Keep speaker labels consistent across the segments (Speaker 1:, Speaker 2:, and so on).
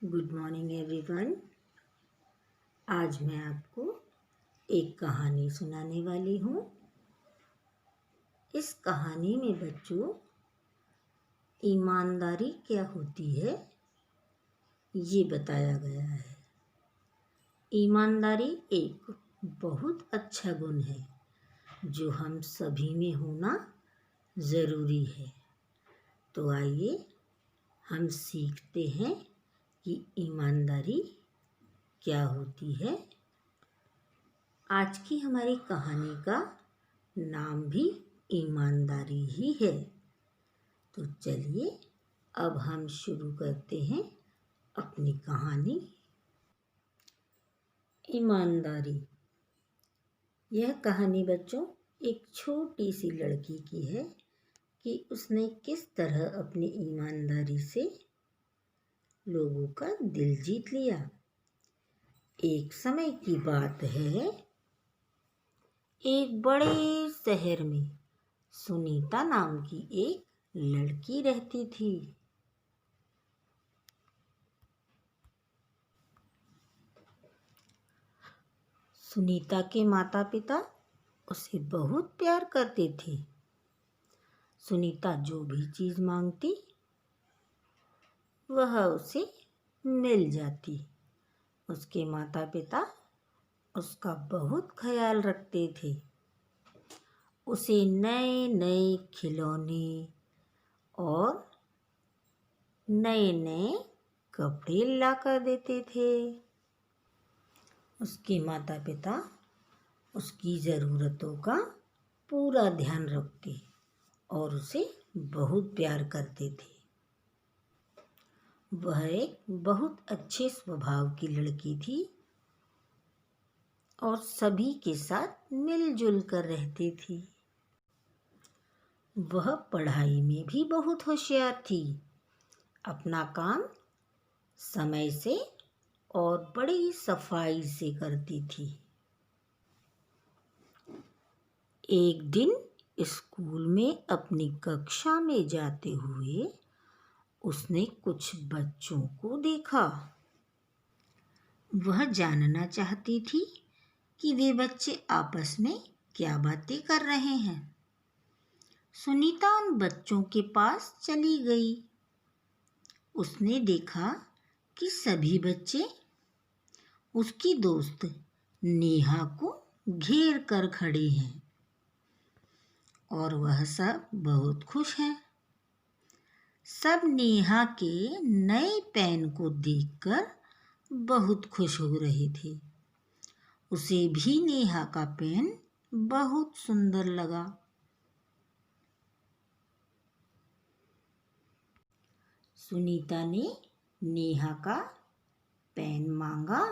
Speaker 1: Good morning everyone. आज मैं आपको एक कहानी सुनाने वाली हूँ। इस कहानी में बच्चों ईमानदारी क्या होती है ये बताया गया है। ईमानदारी एक बहुत अच्छा गुण है जो हम सभी में होना ज़रूरी है। तो आइए हम सीखते हैं कि ईमानदारी क्या होती है। आज की हमारी कहानी का नाम भी ईमानदारी ही है। तो चलिए अब हम शुरू करते हैं अपनी कहानी। ईमानदारी। यह कहानी बच्चों एक छोटी सी लड़की की है कि उसने किस तरह अपनी ईमानदारी से लोगों का दिल जीत लिया। एक समय की बात है, एक बड़े शहर में सुनीता नाम की एक लड़की रहती थी। सुनीता के माता पिता उसे बहुत प्यार करते थे। सुनीता जो भी चीज़ मांगती वह उसे मिल जाती। उसके माता पिता उसका बहुत ख्याल रखते थे। उसे नए नए खिलौने और नए नए कपड़े लाकर देते थे। उसके माता पिता उसकी ज़रूरतों का पूरा ध्यान रखते और उसे बहुत प्यार करते थे। वह एक बहुत अच्छे स्वभाव की लड़की थी और सभी के साथ मिलजुल कर रहती थी। वह पढ़ाई में भी बहुत होशियार थी। अपना काम समय से और बड़ी सफाई से करती थी। एक दिन स्कूल में अपनी कक्षा में जाते हुए उसने कुछ बच्चों को देखा। वह जानना चाहती थी कि वे बच्चे आपस में क्या बातें कर रहे हैं। सुनीता उन बच्चों के पास चली गई। उसने देखा कि सभी बच्चे उसकी दोस्त नेहा को घेर कर खड़े हैं और वह सब बहुत खुश हैं। सब नेहा के नए पेन को देखकर बहुत खुश हो रहे थे। उसे भी नेहा का पेन बहुत सुंदर लगा। सुनीता ने नेहा का पेन मांगा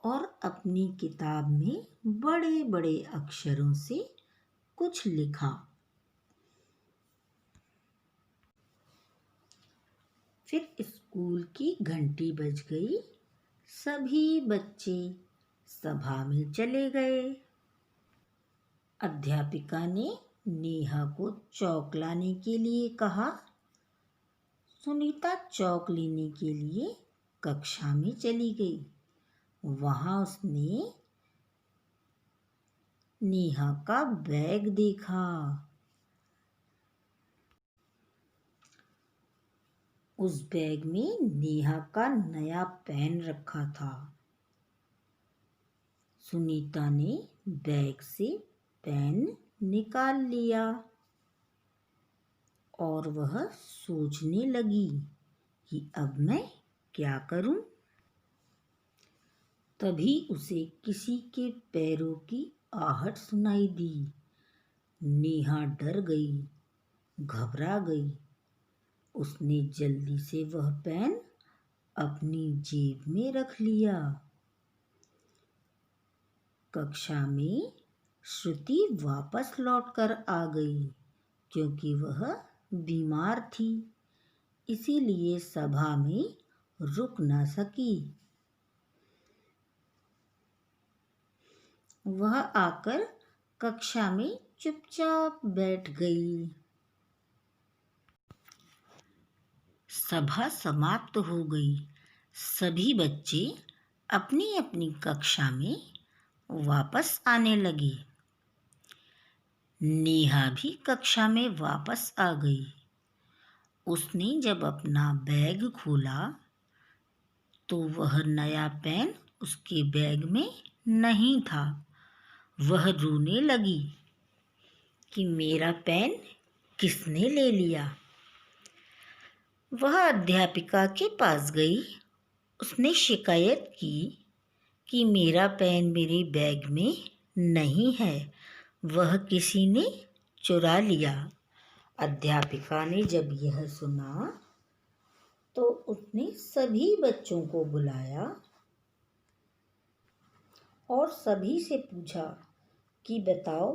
Speaker 1: और अपनी किताब में बड़े बड़े अक्षरों से कुछ लिखा। फिर स्कूल की घंटी बज गई। सभी बच्चे सभा में चले गए। अध्यापिका ने नेहा को चॉक लाने के लिए कहा। सुनीता चॉक लेने के लिए कक्षा में चली गई। वहां उसने नेहा का बैग देखा। उस बैग में नेहा का नया पेन रखा था। सुनीता ने बैग से पेन निकाल लिया और वह सोचने लगी कि अब मैं क्या करूं। तभी उसे किसी के पैरों की आहट सुनाई दी। नेहा डर गई, घबरा गई। उसने जल्दी से वह पेन अपनी जेब में रख लिया। कक्षा में श्रुति वापस लौटकर आ गई क्योंकि वह बीमार थी, इसीलिए सभा में रुक न सकी। वह आकर कक्षा में चुपचाप बैठ गई। सभा समाप्त हो गई। सभी बच्चे अपनी अपनी कक्षा में वापस आने लगे। नेहा भी कक्षा में वापस आ गई। उसने जब अपना बैग खोला तो वह नया पेन उसके बैग में नहीं था। वह रोने लगी कि मेरा पेन किसने ले लिया। वह अध्यापिका के पास गई। उसने शिकायत की कि मेरा पेन मेरे बैग में नहीं है, वह किसी ने चुरा लिया। अध्यापिका ने जब यह सुना तो उसने सभी बच्चों को बुलाया और सभी से पूछा कि बताओ,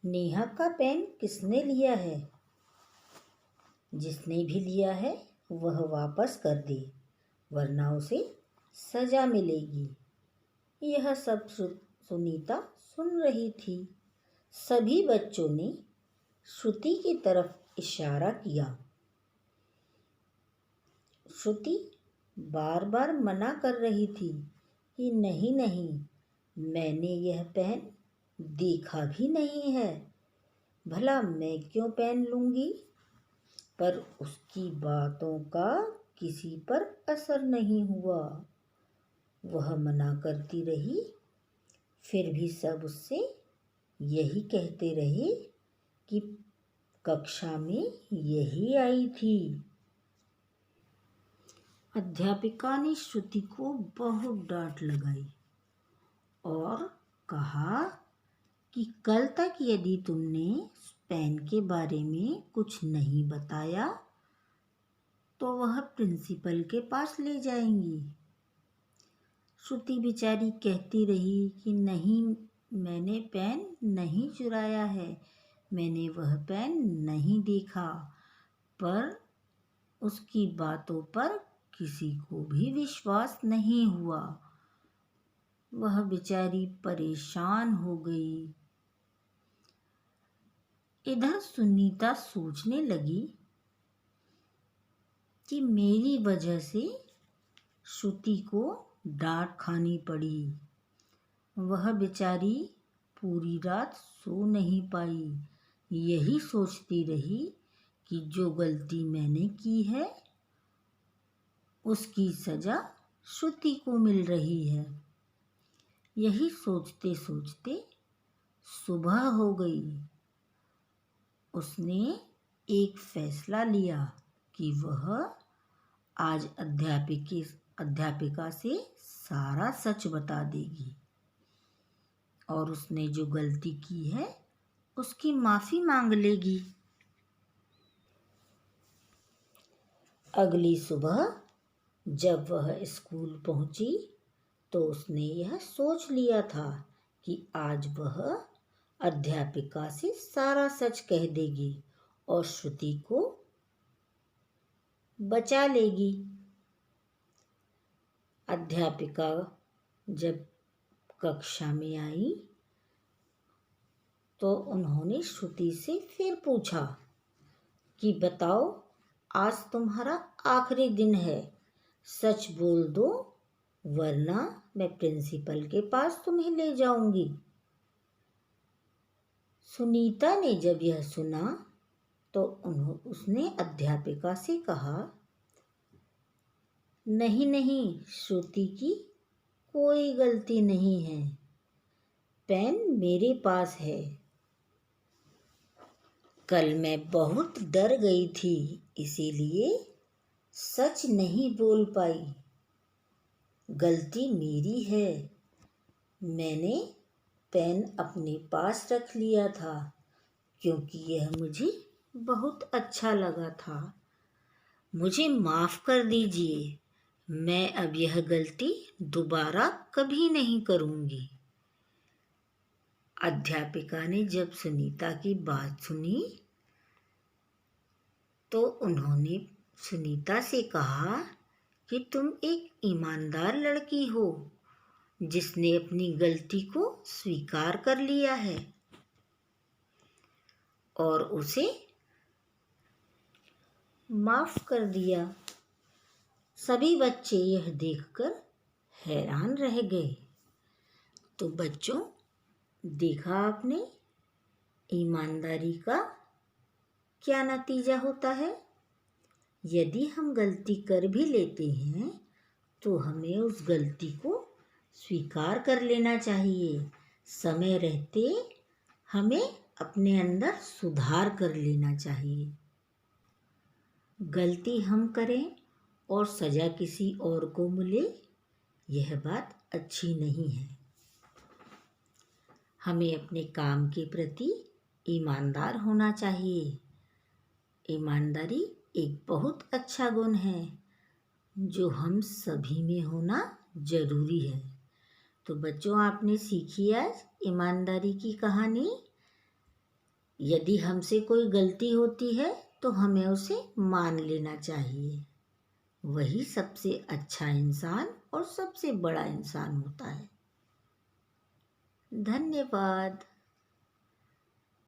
Speaker 1: नेहा का पेन किसने लिया है? जिसने भी लिया है वह वापस कर दे, वरना उसे सजा मिलेगी। यह सब सुनीता सुन रही थी। सभी बच्चों ने श्रुति की तरफ इशारा किया। श्रुति बार बार मना कर रही थी कि नहीं नहीं, मैंने यह पेन देखा भी नहीं है, भला मैं क्यों पेन लूँगी? पर उसकी बातों का किसी पर असर नहीं हुआ। वह मना करती रही, फिर भी सब उससे यही कहते रहे कि कक्षा में यही आई थी। अध्यापिका ने श्रुति को बहुत डांट लगाई और कहा कि कल तक यदि तुमने पेन के बारे में कुछ नहीं बताया तो वह प्रिंसिपल के पास ले जाएंगी। श्रुति बेचारी कहती रही कि नहीं, मैंने पेन नहीं चुराया है, मैंने वह पेन नहीं देखा। पर उसकी बातों पर किसी को भी विश्वास नहीं हुआ। वह बेचारी परेशान हो गई। इधर सुनीता सोचने लगी कि मेरी वजह से श्रुति को डांट खानी पड़ी। वह बेचारी पूरी रात सो नहीं पाई, यही सोचती रही कि जो गलती मैंने की है उसकी सजा श्रुति को मिल रही है। यही सोचते सोचते सुबह हो गई। उसने एक फैसला लिया कि वह आज अध्यापिका से सारा सच बता देगी और उसने जो गलती की है उसकी माफ़ी मांग लेगी। अगली सुबह जब वह स्कूल पहुंची तो उसने यह सोच लिया था कि आज वह अध्यापिका से सारा सच कह देगी और श्रुति को बचा लेगी। अध्यापिका जब कक्षा में आई तो उन्होंने श्रुति से फिर पूछा कि बताओ, आज तुम्हारा आखिरी दिन है, सच बोल दो वरना मैं प्रिंसिपल के पास तुम्हें ले जाऊंगी। सुनीता ने जब यह सुना तो उसने अध्यापिका से कहा, नहीं नहीं, श्रुति की कोई गलती नहीं है, पेन मेरे पास है। कल मैं बहुत डर गई थी, इसीलिए सच नहीं बोल पाई। गलती मेरी है, मैंने पेन अपने पास रख लिया था क्योंकि यह मुझे बहुत अच्छा लगा था। मुझे माफ़ कर दीजिए, मैं अब यह गलती दोबारा कभी नहीं करूँगी। अध्यापिका ने जब सुनीता की बात सुनी तो उन्होंने सुनीता से कहा कि तुम एक ईमानदार लड़की हो जिसने अपनी गलती को स्वीकार कर लिया है और उसे माफ़ कर दिया। सभी बच्चे यह देखकर हैरान रह गए। तो बच्चों, देखा आपने ईमानदारी का क्या नतीजा होता है। यदि हम गलती कर भी लेते हैं तो हमें उस गलती को स्वीकार कर लेना चाहिए। समय रहते हमें अपने अंदर सुधार कर लेना चाहिए। गलती हम करें और सजा किसी और को मिले, यह बात अच्छी नहीं है। हमें अपने काम के प्रति ईमानदार होना चाहिए। ईमानदारी एक बहुत अच्छा गुण है जो हम सभी में होना जरूरी है। तो बच्चों, आपने सीखी आज ईमानदारी की कहानी। यदि हमसे कोई गलती होती है तो हमें उसे मान लेना चाहिए। वही सबसे अच्छा इंसान और सबसे बड़ा इंसान होता है। धन्यवाद।